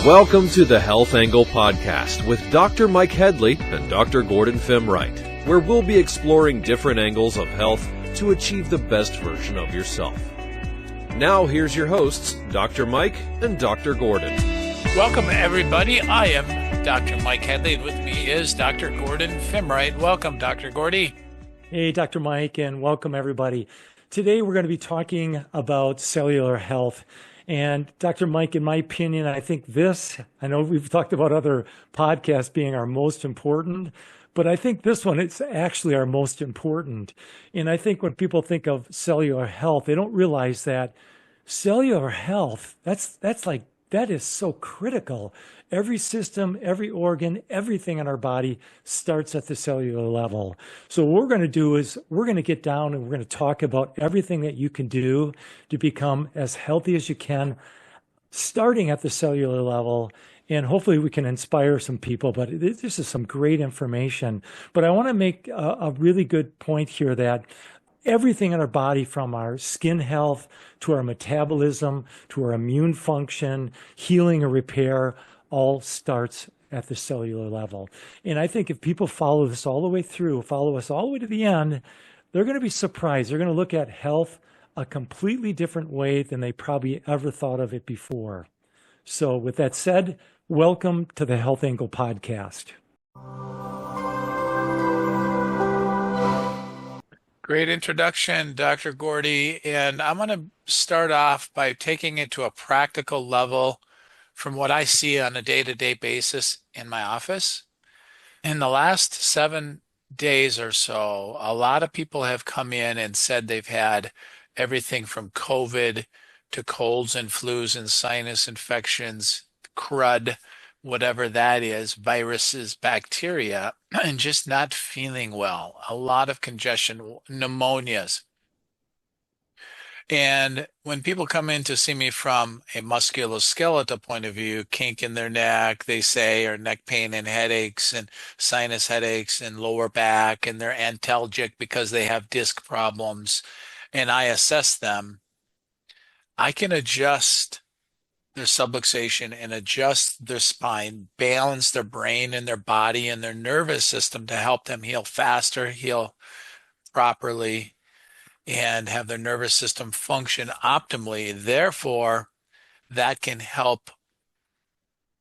Welcome to the Health Angle Podcast with Dr. Mike Headlee and Dr. Gordon Fimreite, where we'll be exploring different angles of health to achieve the best version of yourself. Now here's your hosts, Dr. Mike and Dr. Gordon. Welcome, everybody. I am Dr. Mike Headlee, and with me is Dr. Gordon Fimreite. Welcome, Dr. Gordy. Hey, Dr. Mike, and welcome, everybody. Today, we're going to be talking about cellular health. And Dr. Mike, in my opinion, I think I know we've talked about other podcasts being our most important, but I think this one is actually our most important. And I think when people think of cellular health, they don't realize that cellular health, that is so critical. Every system, every organ, everything in our body starts at the cellular level. So what we're going to do is we're going to get down and we're going to talk about everything that you can do to become as healthy as you can, starting at the cellular level. And hopefully we can inspire some people, but this is some great information. But I want to make a really good point here that everything in our body, from our skin health to our metabolism to our immune function, healing or repair, all starts at the cellular level. And I think if people follow this all the way through, follow us all the way to the end, they're going to be surprised. They're going to look at health a completely different way than they probably ever thought of it before. So with that said, welcome to the Health Angle Podcast. Great introduction, Dr. Gordy. And I'm going to start off by taking it to a practical level from what I see on a day-to-day basis in my office. In the last 7 days or so, a lot of people have come in and said they've had everything from COVID to colds and flus and sinus infections, crud, whatever that is, viruses, bacteria, and just not feeling well. A lot of congestion, pneumonias. And when people come in to see me from a musculoskeletal point of view, kink in their neck, they say, or neck pain and headaches and sinus headaches and lower back, and they're antalgic because they have disc problems, and I assess them, I can adjust their subluxation and adjust their spine, balance their brain and their body and their nervous system to help them heal faster, heal properly, and have their nervous system function optimally. Therefore, that can help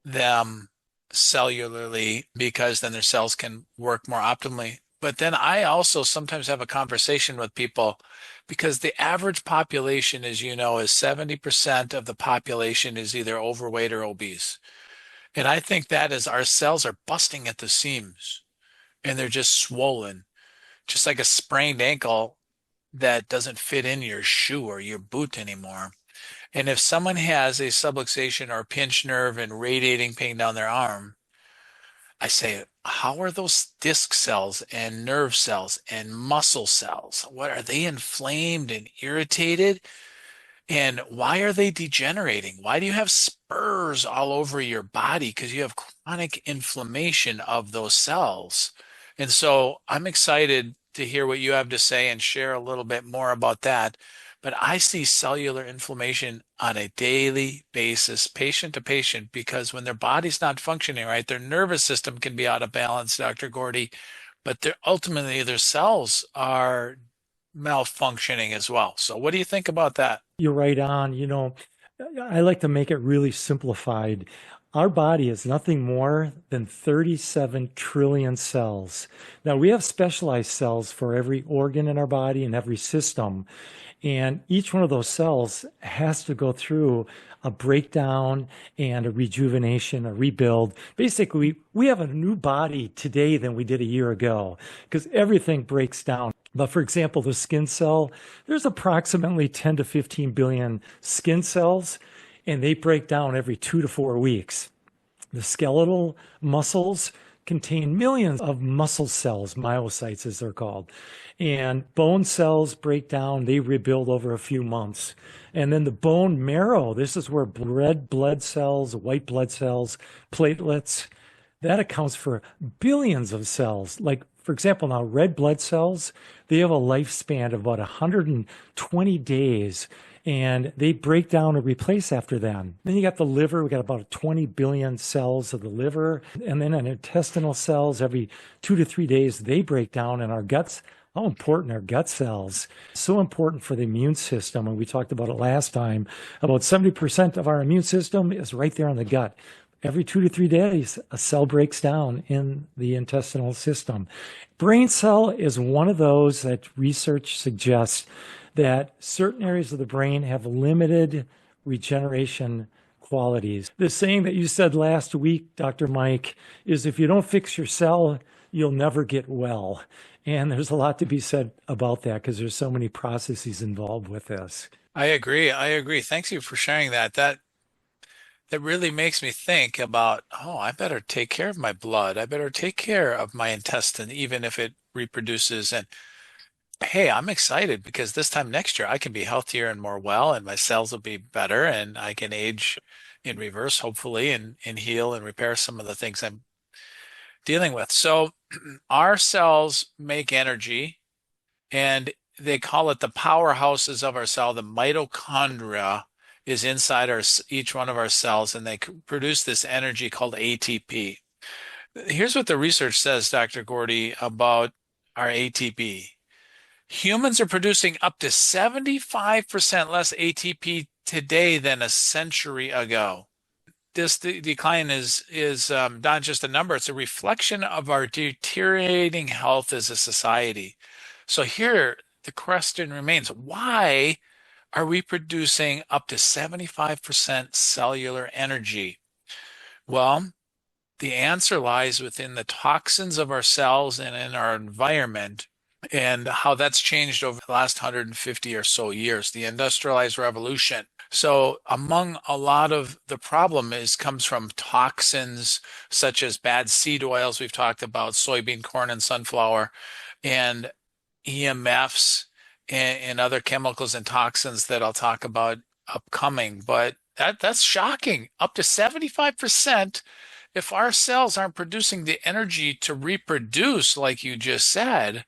them cellularly because then their cells can work more optimally. But then I also sometimes have a conversation with people because the average population, as you know, is 70% of the population is either overweight or obese. And I think that is our cells are busting at the seams and they're just swollen, just like a sprained ankle that doesn't fit in your shoe or your boot anymore. And if someone has a subluxation or a pinched nerve and radiating pain down their arm, I say, how are those disc cells and nerve cells and muscle cells? What are they inflamed and irritated? And why are they degenerating? Why do you have spurs all over your body? Because you have chronic inflammation of those cells. And so I'm excited to hear what you have to say and share a little bit more about that. But I see cellular inflammation on a daily basis, patient to patient, because when their body's not functioning right, their nervous system can be out of balance, Dr. Gordy, but ultimately their cells are malfunctioning as well. So what do you think about that? You're right on. You know, I like to make it really simplified. Our body is nothing more than 37 trillion cells. Now, we have specialized cells for every organ in our body and every system. And each one of those cells has to go through a breakdown and a rejuvenation, a rebuild. Basically, we have a new body today than we did a year ago because everything breaks down. But for example, the skin cell, there's approximately 10 to 15 billion skin cells, and they break down every 2 to 4 weeks. The skeletal muscles contain millions of muscle cells, myocytes as they're called. And bone cells break down, they rebuild over a few months. And then the bone marrow, this is where red blood cells, white blood cells, platelets, that accounts for billions of cells. Like, for example, now red blood cells, they have a lifespan of about 120 days. and they break down or replace after then. Then you got the liver. We got about 20 billion cells of the liver. And then in intestinal cells, every 2 to 3 days, they break down. And our guts, how important are gut cells? So important for the immune system. And we talked about it last time. About 70% of our immune system is right there in the gut. Every 2 to 3 days, a cell breaks down in the intestinal system. Brain cell is one of those that research suggests that certain areas of the brain have limited regeneration qualities. The saying that you said last week, Dr. Mike, is if you don't fix your cell, you'll never get well. And there's a lot to be said about that because there's so many processes involved with this. I agree. I agree. Thanks you for sharing that. That really makes me think about, oh, I better take care of my blood. I better take care of my intestine, even if it reproduces. And hey, I'm excited because this time next year I can be healthier and more well, and my cells will be better, and I can age in reverse, hopefully, and heal and repair some of the things I'm dealing with. So our cells make energy, and they call it the powerhouses of our cell. The mitochondria is inside each one of our cells, and they produce this energy called ATP. Here's what the research says, Dr. Gordy, about our ATP. Humans are producing up to 75% less ATP today than a century ago. This decline is not just a number, it's a reflection of our deteriorating health as a society. So here, the question remains, why are we producing up to 75% cellular energy? Well, the answer lies within the toxins of our cells and in our environment, and how that's changed over the last 150 or so years, the industrialized revolution. So among a lot of the problem comes from toxins such as bad seed oils we've talked about, soybean, corn, and sunflower, and EMFs and other chemicals and toxins that I'll talk about upcoming. But that's shocking. Up to 75%, if our cells aren't producing the energy to reproduce, like you just said,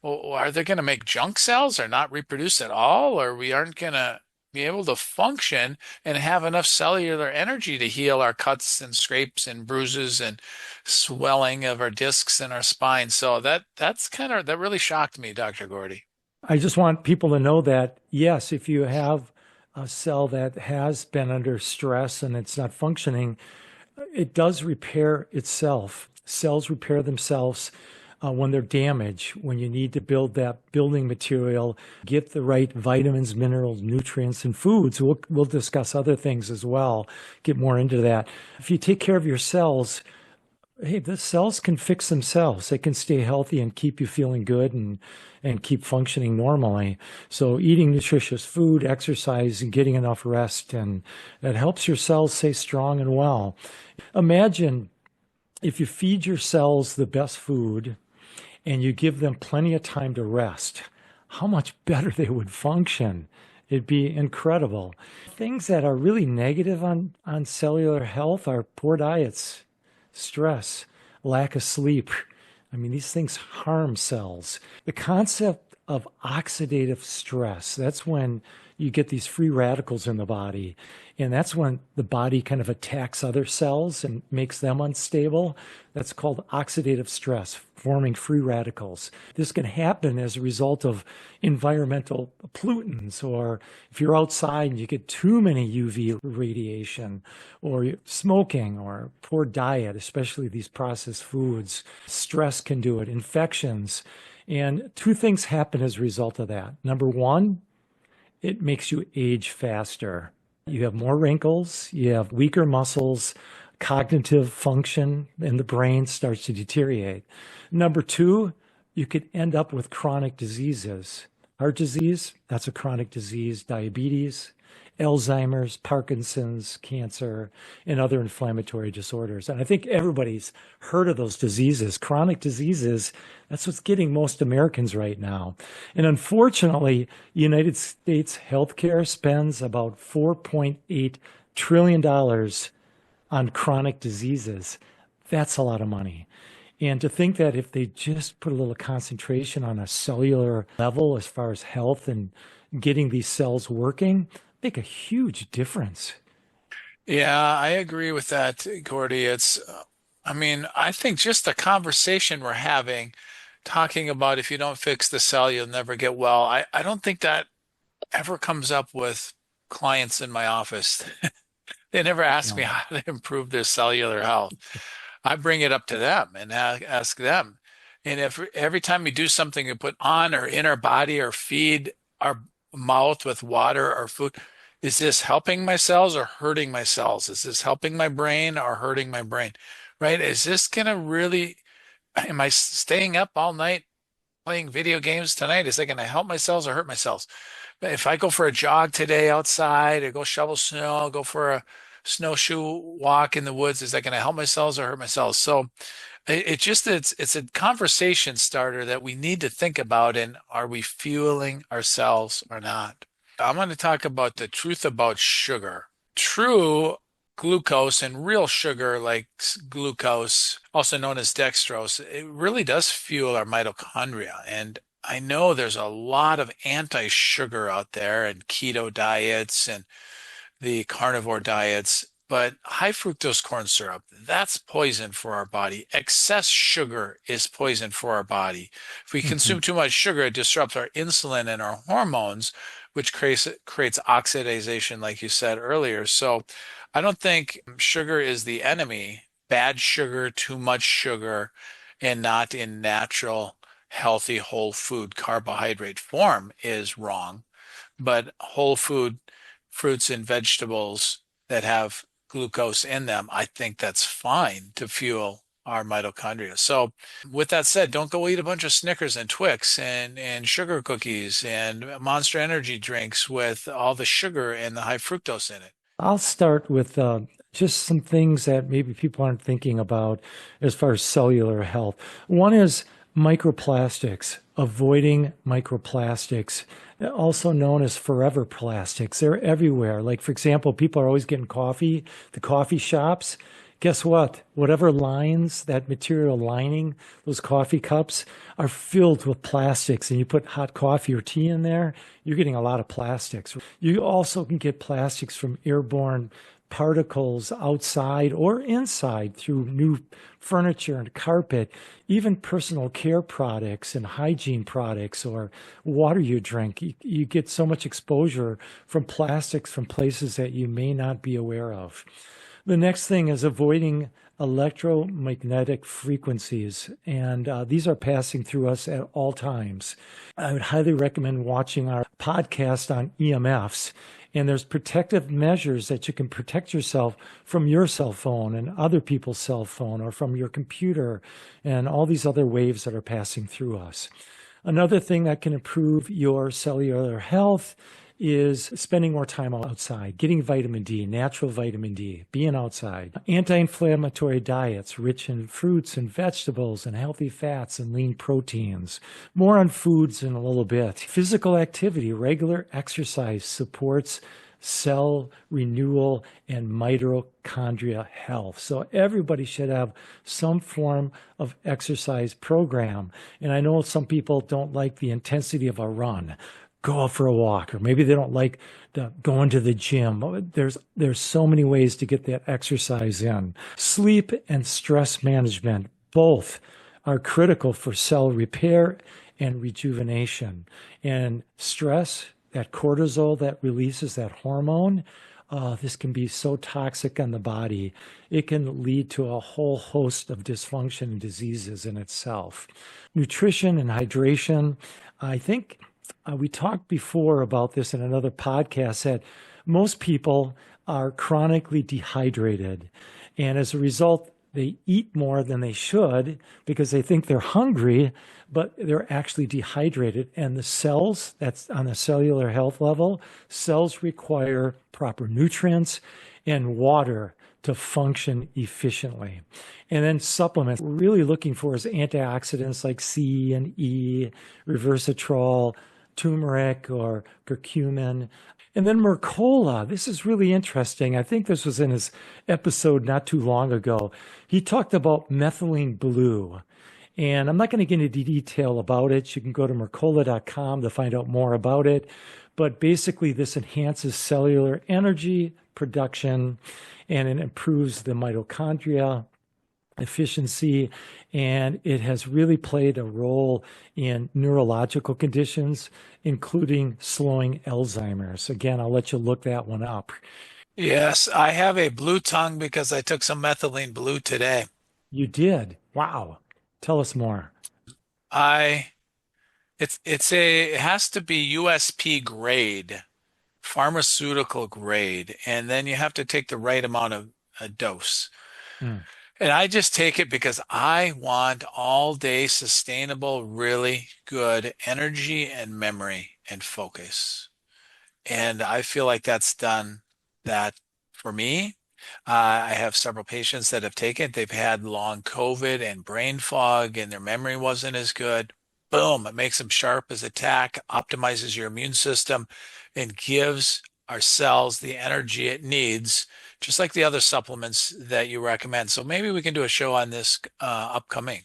well, are they going to make junk cells or not reproduce at all? Or we aren't going to be able to function and have enough cellular energy to heal our cuts and scrapes and bruises and swelling of our discs and our spine. So that really shocked me, Dr. Gordy. I just want people to know that, yes, if you have a cell that has been under stress and it's not functioning, it does repair itself. Cells repair themselves when they're damaged, when you need to build that building material, get the right vitamins, minerals, nutrients, and foods. We'll discuss other things as well, get more into that. If you take care of your cells, hey, the cells can fix themselves. They can stay healthy and keep you feeling good and keep functioning normally. So eating nutritious food, exercise, and getting enough rest, and that helps your cells stay strong and well. Imagine if you feed your cells the best food and you give them plenty of time to rest, how much better they would function. It'd be incredible. Things that are really negative on cellular health are poor diets, stress, lack of sleep. I mean, these things harm cells. The concept of oxidative stress, that's when you get these free radicals in the body. And that's when the body kind of attacks other cells and makes them unstable. That's called oxidative stress, forming free radicals. This can happen as a result of environmental pollutants, or if you're outside and you get too many UV radiation, or smoking, or poor diet, especially these processed foods. Stress can do it, infections. And two things happen as a result of that. Number one, it makes you age faster. You have more wrinkles, you have weaker muscles, cognitive function in the brain starts to deteriorate. Number two, you could end up with chronic diseases. Heart disease, that's a chronic disease, diabetes, Alzheimer's, Parkinson's, cancer, and other inflammatory disorders. And I think everybody's heard of those diseases. Chronic diseases, that's what's getting most Americans right now. And unfortunately, United States healthcare spends about $4.8 trillion on chronic diseases. That's a lot of money. And to think that if they just put a little concentration on a cellular level as far as health and getting these cells working make a huge difference. Yeah, I agree with that, Gordy. I think just the conversation we're having, talking about if you don't fix the cell, you'll never get well. I don't think that ever comes up with clients in my office. They never ask me No. how to improve their cellular health. I bring it up to them and ask them. And if every time we do something we put on or in our body or feed our mouth with water or food, is this helping my cells or hurting my cells? Is this helping my brain or hurting my brain? Right? Is this gonna really, am I staying up all night playing video games tonight? Is that gonna help my cells or hurt my cells? If I go for a jog today outside or go shovel snow, go for a snowshoe walk in the woods, is that going to help my cells or hurt my cells? So it's a conversation starter that we need to think about. And are we fueling ourselves or not? I'm going to talk about the truth about sugar. True glucose and real sugar like glucose, also known as dextrose, it really does fuel our mitochondria. And I know there's a lot of anti-sugar out there and keto diets and the carnivore diets, but high fructose corn syrup, that's poison for our body. Excess sugar is poison for our body. If we consume too much sugar, it disrupts our insulin and our hormones, which creates oxidation, like you said earlier. So I don't think sugar is the enemy. Bad sugar, too much sugar, and not in natural, healthy, whole food carbohydrate form is wrong. But whole food, fruits and vegetables that have glucose in them, I think that's fine to fuel our mitochondria. So with that said, don't go eat a bunch of Snickers and Twix and sugar cookies and Monster Energy drinks with all the sugar and the high fructose in it. I'll start with just some things that maybe people aren't thinking about as far as cellular health. One is microplastics, avoiding microplastics, also known as forever plastics. They're everywhere. Like, for example, people are always getting coffee, the coffee shops. Guess what? Whatever lines, that material lining, those coffee cups are filled with plastics, and you put hot coffee or tea in there, you're getting a lot of plastics. You also can get plastics from airborne particles outside or inside through new furniture and carpet, even personal care products and hygiene products or water you drink. You get so much exposure from plastics from places that you may not be aware of. The next thing is avoiding electromagnetic frequencies, and these are passing through us at all times. I would highly recommend watching our podcast on EMFs. And there's protective measures that you can protect yourself from your cell phone and other people's cell phone or from your computer and all these other waves that are passing through us. Another thing that can improve your cellular health is spending more time outside, getting vitamin D, natural vitamin D, being outside. Anti-inflammatory diets, rich in fruits and vegetables and healthy fats and lean proteins. More on foods in a little bit. Physical activity, regular exercise supports cell renewal and mitochondria health. So everybody should have some form of exercise program. And I know some people don't like the intensity of a run. Go out for a walk, or maybe they don't like going to the gym. There's so many ways to get that exercise in. Sleep and stress management, both are critical for cell repair and rejuvenation. And stress, that cortisol that releases that hormone, this can be so toxic on the body. It can lead to a whole host of dysfunction and diseases in itself. Nutrition and hydration, I think we talked before about this in another podcast that most people are chronically dehydrated. And as a result, they eat more than they should because they think they're hungry, but they're actually dehydrated. And the cells, that's on a cellular health level, cells require proper nutrients and water to function efficiently. And then supplements we're really looking for is antioxidants like C and E, resveratrol, turmeric or curcumin. And then Mercola. This is really interesting. I think this was in his episode not too long ago. He talked about methylene blue. And I'm not going to get into detail about it. You can go to mercola.com to find out more about it. but basically this enhances cellular energy production and it improves the mitochondria efficiency, and it has really played a role in neurological conditions, including slowing Alzheimer's. Again, I'll let you look that one up. Yes, I have a blue tongue because I took some methylene blue today. You did? Wow. Tell us more. I it has to be USP grade, pharmaceutical grade, and then you have to take the right amount of a dose. Mm. And I just take it because I want all day sustainable, really good energy and memory and focus. And I feel like that's done that for me. I have several patients that have taken it. They've had long COVID and brain fog, and their memory wasn't as good. Boom, it makes them sharp as a tack, optimizes your immune system, and gives our cells the energy it needs, just like the other supplements that you recommend. So maybe we can do a show on this upcoming.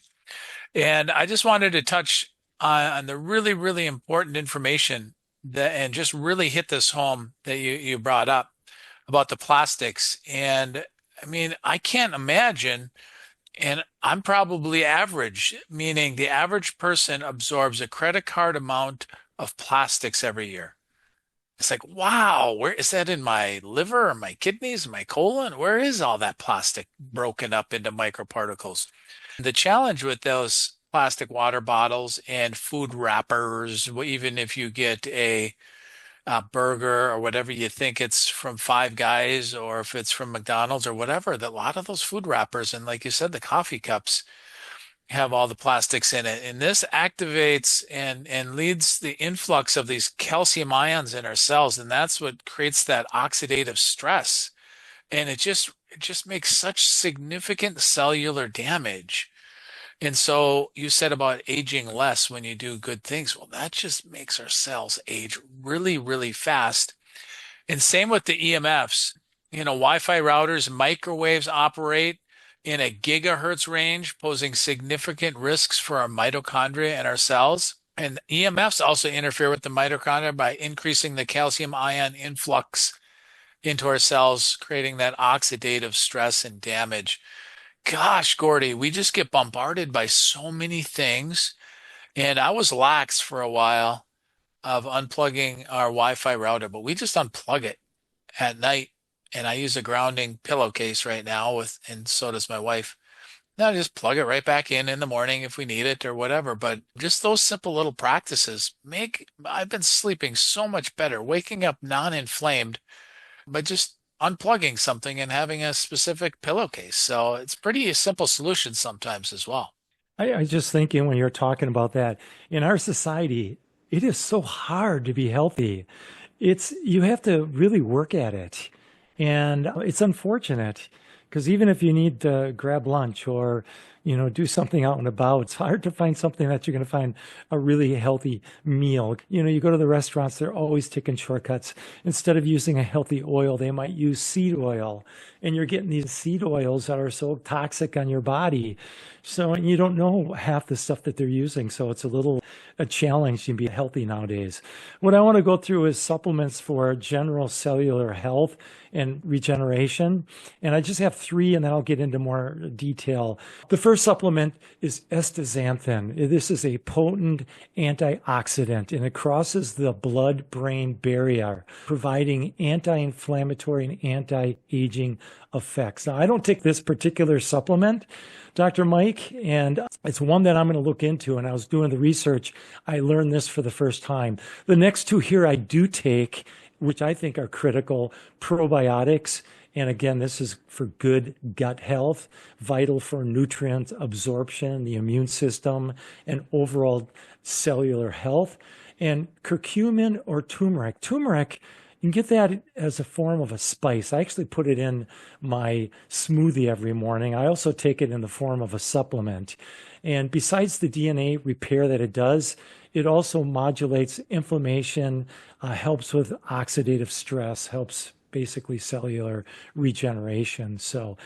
And I just wanted to touch on the really, really important information that, and just really hit this home that you brought up about the plastics. And I mean, I can't imagine, and I'm probably average, meaning the average person absorbs a credit card amount of plastics every year. It's like, wow, where is that in my liver or my kidneys, my colon? Where is all that plastic broken up into microparticles? The challenge with those plastic water bottles and food wrappers, even if you get a burger or whatever you think it's from Five Guys or if it's from McDonald's or whatever, that a lot of those food wrappers and like you said, the coffee cups have all the plastics in it. And this activates and leads the influx of these calcium ions in our cells. And that's what creates that oxidative stress. And it just makes such significant cellular damage. And so you said about aging less when you do good things. Well, that just makes our cells age really, really fast. And same with the EMFs. Wi-Fi routers, microwaves operate in a gigahertz range, posing significant risks for our mitochondria and our cells. And EMFs also interfere with the mitochondria by increasing the calcium ion influx into our cells, creating that oxidative stress and damage. Gosh, Gordy, we just get bombarded by so many things. And I was lax for a while of unplugging our Wi-Fi router, but we just unplug it at night. And I use a grounding pillowcase right now and so does my wife. Now I just plug it right back in the morning if we need it or whatever. But just those simple little practices I've been sleeping so much better, waking up non-inflamed, but just unplugging something and having a specific pillowcase. So it's pretty a simple solution sometimes as well. I just thinking when you're talking about that, in our society, it is so hard to be healthy. You have to really work at it. And it's unfortunate because even if you need to grab lunch or, do something out and about, it's hard to find something that you're going to find a really healthy meal. You go to the restaurants, they're always taking shortcuts. Instead of using a healthy oil, they might use seed oil. And you're getting these seed oils that are so toxic on your body. So, and you don't know half the stuff that they're using. So it's a challenge to be healthy nowadays. What I want to go through is supplements for general cellular health and regeneration. And I just have 3, and then I'll get into more detail. The first supplement is astaxanthin. This is a potent antioxidant, and it crosses the blood-brain barrier, providing anti-inflammatory and anti-aging effects. Now, I don't take this particular supplement, Dr. Mike, and it's one that I'm going to look into. And I was doing the research. I learned this for the first time. The next 2 here I do take, which I think are critical: probiotics. And again, this is for good gut health, vital for nutrient absorption, the immune system, and overall cellular health. And curcumin or turmeric. Turmeric, you can get that as a form of a spice. I actually put it in my smoothie every morning. I also take it in the form of a supplement. And besides the DNA repair that it does, it also modulates inflammation, helps with oxidative stress, helps basically cellular regeneration. So,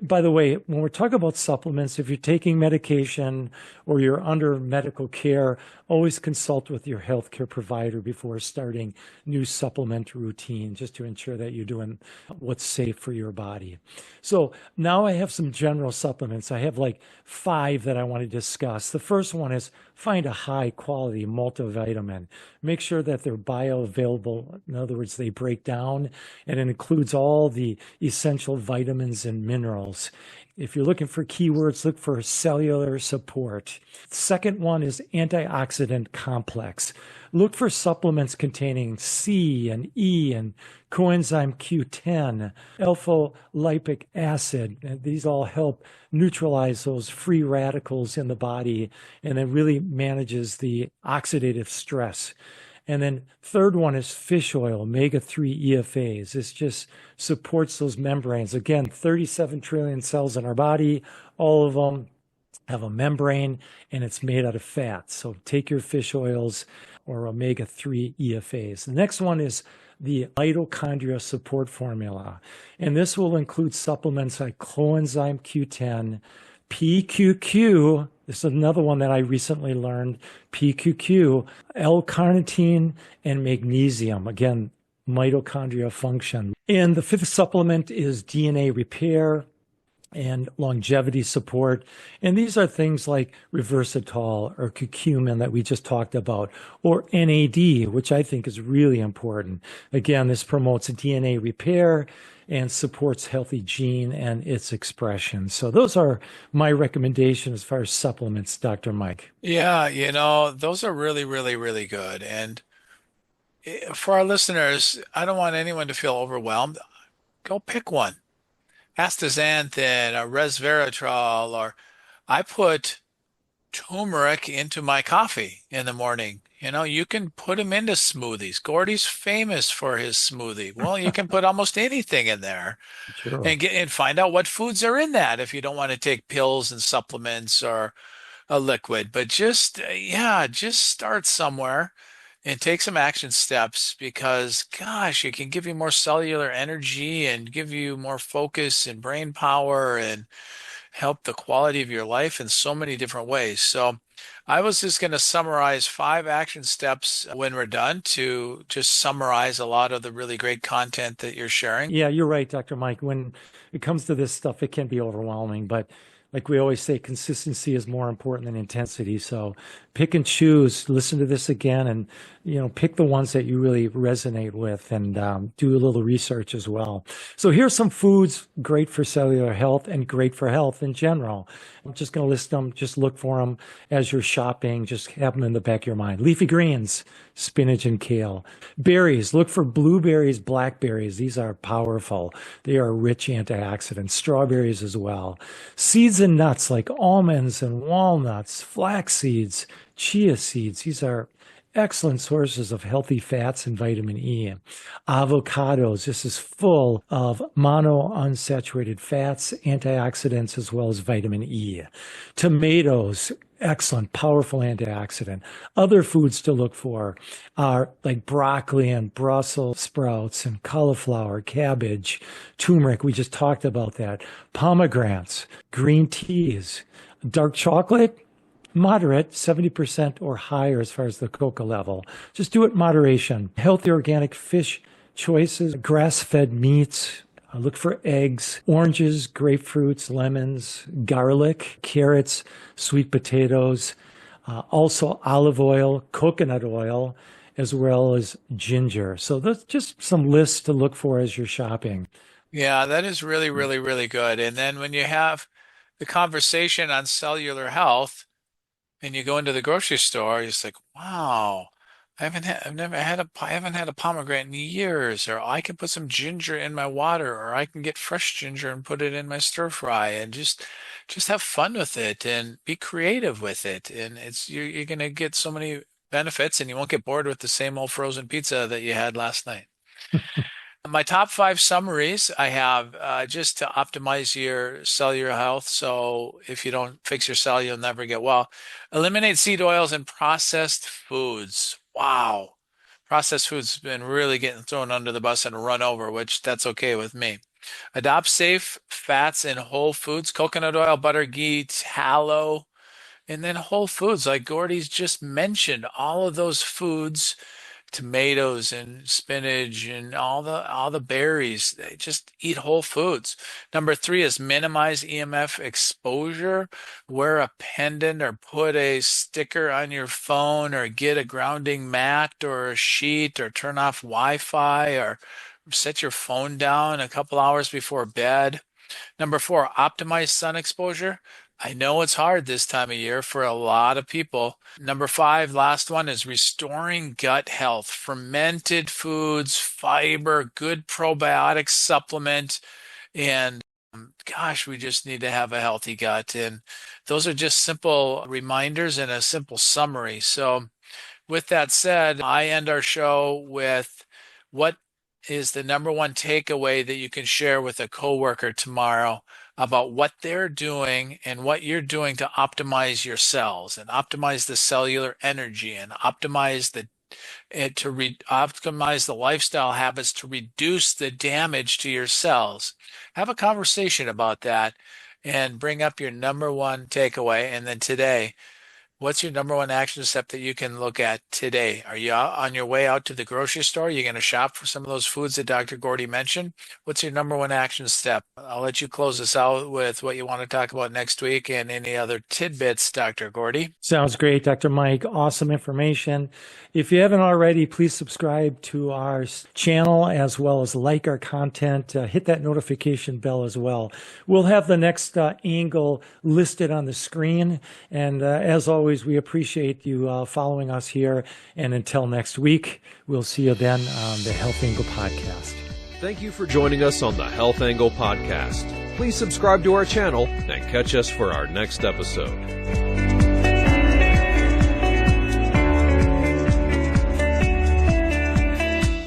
by the way, when we're talking about supplements, if you're taking medication or you're under medical care, always consult with your healthcare provider before starting new supplement routine, just to ensure that you're doing what's safe for your body. So now I have some general supplements. I have like 5 that I want to discuss. The first one is find a high quality multivitamin. Make sure that they're bioavailable. In other words, they break down, and it includes all the essential vitamins and minerals. If you're looking for keywords, look for cellular support. Second one is antioxidant complex. Look for supplements containing C and E and coenzyme Q10, alpha-lipic acid. These all help neutralize those free radicals in the body, and it really manages the oxidative stress. And then third one is fish oil, omega-3 EFAs. This just supports those membranes. Again, 37 trillion cells in our body, all of them have a membrane, and it's made out of fat. So take your fish oils or omega-3 EFAs. The next one is the mitochondria support formula. And this will include supplements like coenzyme Q10, PQQ. This is another one that I recently learned, PQQ, L-carnitine, and magnesium. Again, mitochondria function. And the 5th supplement is DNA repair and longevity support. And these are things like reversitol or curcumin that we just talked about, or NAD, which I think is really important. Again, this promotes DNA repair and supports healthy gene and its expression. So those are my recommendations as far as supplements, Dr. Mike. Yeah, those are really, really, really good. And for our listeners, I don't want anyone to feel overwhelmed. Go pick one. Astaxanthin or resveratrol, or I put turmeric into my coffee in the morning. You can put them into smoothies. Gordy's famous for his smoothie. Well, you can put almost anything in there Sure. and find out what foods are in that if you don't want to take pills and supplements or a liquid. But just start somewhere and take some action steps, because gosh, it can give you more cellular energy and give you more focus and brain power and help the quality of your life in so many different ways. So I was just going to summarize 5 action steps when we're done, to just summarize a lot of the really great content that you're sharing. Yeah, you're right, Dr. Mike. When it comes to this stuff, it can be overwhelming, but like we always say, consistency is more important than intensity. So pick and choose, listen to this again, and pick the ones that you really resonate with, and do a little research as well. So here's some foods great for cellular health and great for health in general. I'm just going to list them. Just look for them as you're shopping. Just have them in the back of your mind. Leafy greens, spinach and kale. Berries, look for blueberries, blackberries. These are powerful. They are rich antioxidants. Strawberries as well. Seeds and nuts like almonds and walnuts, flax seeds, chia seeds. These are excellent sources of healthy fats and vitamin E. Avocados, this is full of monounsaturated fats, antioxidants, as well as vitamin E. Tomatoes, excellent, powerful antioxidant. Other foods to look for are like broccoli and Brussels sprouts and cauliflower, cabbage, turmeric. We just talked about that. Pomegranates, green teas, dark chocolate, moderate, 70% or higher as far as the cocoa level. Just do it in moderation. Healthy organic fish choices, grass-fed meats. Look for eggs, oranges, grapefruits, lemons, garlic, carrots, sweet potatoes, also olive oil, coconut oil, as well as ginger. So that's just some lists to look for as you're shopping. Yeah, that is really, really, really good. And then when you have the conversation on cellular health, and you go into the grocery store, it's like, wow, I haven't had a pomegranate in years, or I can put some ginger in my water, or I can get fresh ginger and put it in my stir fry, and just have fun with it and be creative with it. And you're going to get so many benefits, and you won't get bored with the same old frozen pizza that you had last night. My top 5 summaries I have, just to optimize your cellular health. So if you don't fix your cell, you'll never get well. Eliminate seed oils and processed foods. Wow. Processed foods have been really getting thrown under the bus and run over, which that's okay with me. Adopt safe fats in whole foods, coconut oil, butter, ghee, tallow, and then whole foods like Gordy's just mentioned. All of those foods, tomatoes and spinach and all the berries. They just eat whole foods. Number 3 is minimize EMF exposure. Wear a pendant or put a sticker on your phone or get a grounding mat or a sheet or turn off Wi-Fi or set your phone down a couple hours before bed. Number 4, optimize sun exposure. I know it's hard this time of year for a lot of people. Number 5, last one, is restoring gut health. Fermented foods, fiber, good probiotic supplement, and gosh, we just need to have a healthy gut. And those are just simple reminders and a simple summary. So with that said, I end our show with what is the number one takeaway that you can share with a coworker tomorrow about what they're doing and what you're doing to optimize your cells and optimize the cellular energy and optimize the lifestyle habits to reduce the damage to your cells. Have a conversation about that and bring up your number one takeaway. And then today, what's your number one action step that you can look at today? Are you on your way out to the grocery store? You're going to shop for some of those foods that Dr. Gordy mentioned? What's your number one action step? I'll let you close us out with what you want to talk about next week and any other tidbits, Dr. Gordy. Sounds great, Dr. Mike. Awesome information. If you haven't already, please subscribe to our channel as well as like our content. Hit that notification bell as well. We'll have the next angle listed on the screen. And as always, we appreciate you following us here. And until next week, we'll see you then on the Health Angle Podcast. Thank you for joining us on the Health Angle Podcast. Please subscribe to our channel and catch us for our next episode.